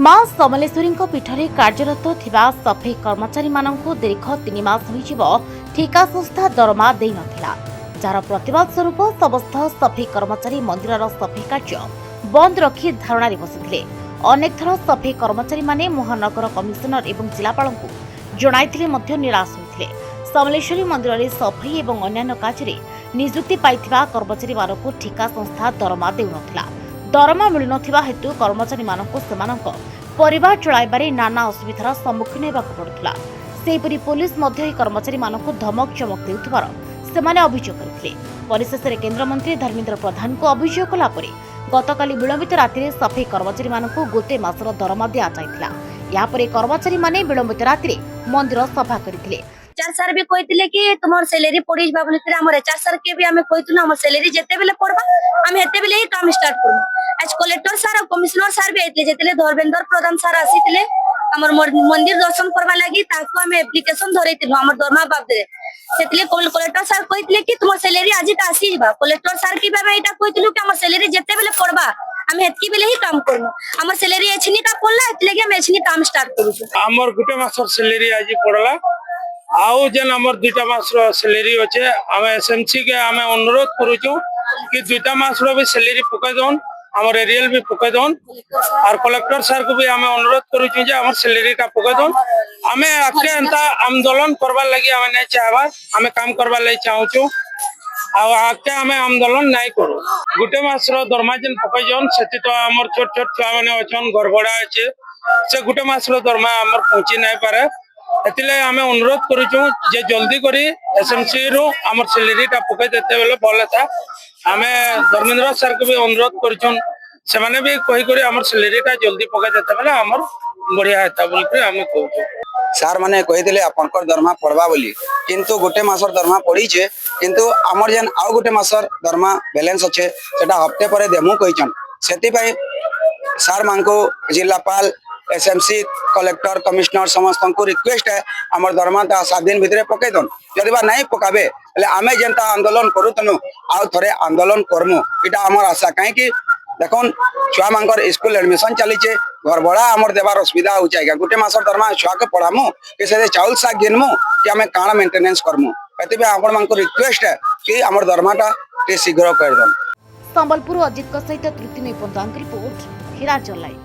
मां समलेश्वरी पीठरे कार्यरत थिबा सफेई कर्मचारी मानंकु दीर्घ 3 मास होइजिब ठिका संस्था दरमा देई नथिला। जार प्रतिवाद स्वरूप समस्त सफेई कर्मचारी मंदिरर सफेई कार्य बंद रखी धारणारे बसिथिले। अनेक थर सफेई कर्मचारी माने महानगर कमिशनर एवं जिलापालंकु जणाइथिले मध्य निराश होइथिले। समलेश्वरी मंदिर रे सफेई एवं अन्यान्य कार्य नियुक्ति पाइथिबा कर्मचारी मानंकु ठिका संस्था दरमा देउ नथिला। दरमा मिलु नथिबा हेतु कर्मचारी मानंकु सेमानंक परिवार चलाइबारे नाना असुविधार सम्मुखीन हेबाकु पडुथिला। सेहिपरि पुलिस मध्य कर्मचारी मानंकु धमक चमक देउथिबार सेमाने अभियोग करथिले। परिशेषरे केन्द्रमंत्री धर्मेन्द्र प्रधान को अभियोग कला परे गतकाली विलंबित राति सफेई कर्मचारी मानंकु गोटे मासर दरमा दिया जाइथिला। या परे कर्मचारी माने विलंबित राति मंदिर सफा करथिले। चार सर भी कहते कि तुम सैलरी पड़ी बोली आम एचआर सर के भी कहूँ आम सैलरी जिते बेले पड़वा आम हेते बेले ही काम स्टार्ट करूँ। आज कलेक्टर सर और कमिश्नर सर भी आते जिते धर्मेन्द्र प्रधान सर आसी मंदिर दर्शन करवा लगी आम एप्लिकेशन धरईलु आम दरमा बाबद से कलेक्टर सर कहते कि तुम सैलरी आज आसी जा। कलेक्टर सर की कहूँ कि आम सैलरी जिते बेले पड़वा आम हेतकी बेले ही काम करूँ। आम सैलरी एछनी का पड़ला एतले आम एछनी काम स्टार्ट करूँ। आमर गुटे मासर सैलरी आज पड़ला आउ जेन आमर 2टा मासर सैलरी अच्छे आम एसएमसी के आम अनुरोध करूँ कि 2टा मासर भी सैलरी पकई दौन आमर एरियल भी पकई दौन और कलेक्टर सर को भी आम अनुरोध करूँ जे आमर सैलरी टा पकई दौन। आम आगे एंता आंदोलन करवार लगी आम नहीं चाहबार आम काम करवार लगी चाहूँ आगे आम आंदोलन नहीं करूँ। गुटे मासर दरमा जेन पकई जान से तो आमर छोट छोट छुआ मैंने अच्छन घर भड़ा अच्छे से गुटे मासर दरमा आमर पहुंची नहीं पारे एतिले आमे अनुरोध करूँ जे जल्दी करी एसएमसी रो आमर सैलरी टा पकई देते बेले भल था। आमे धर्मेन्द्र सर को भी अनुरोध करूँ से माने भी कही करी आमर सैलरी टा जल्दी पकई देते बेले आमर बढ़िया हेता बोल के आमे कहू। सार माने कहिदिले आपनकर दरमा पड़वा बोली किंतु गोटे मासर दरमा पड़ी छे किंतु आमर जेन आउ गोटे मासर दरमा बैलेंस अच्छे सेटा हफ्ते परे देमु कहिचन। सेति पई सार मानको जिलापाल एसएमसी कलेक्टर कमिश्नर समस्त को रिक्वेस्ट है आमर दरमा 7 दिन भितर पकई दन जदि बा नहीं पकाबे એટલે आमे जेनता आंदोलन करू तनु आउ थरे आंदोलन करमु इटा हमर आशा काहे कि देखन छुआ मानकर स्कूल एडमिशन चली छे घर भड़ा आमर देवार असुविधा हो जाएगा। गुटे मासर दरमा छुआ के पढ़ामु कि से चाउल साग गिनमु कि आमे काना मेंटेनेंस करमु एतिबे आपण मानकर रिक्वेस्ट है कि आमर दरमाटा टे शीघ्र कर दन। संबलपुर अजित सहित तृतीय निपुण रिपोर्ट हिराचल लाइव।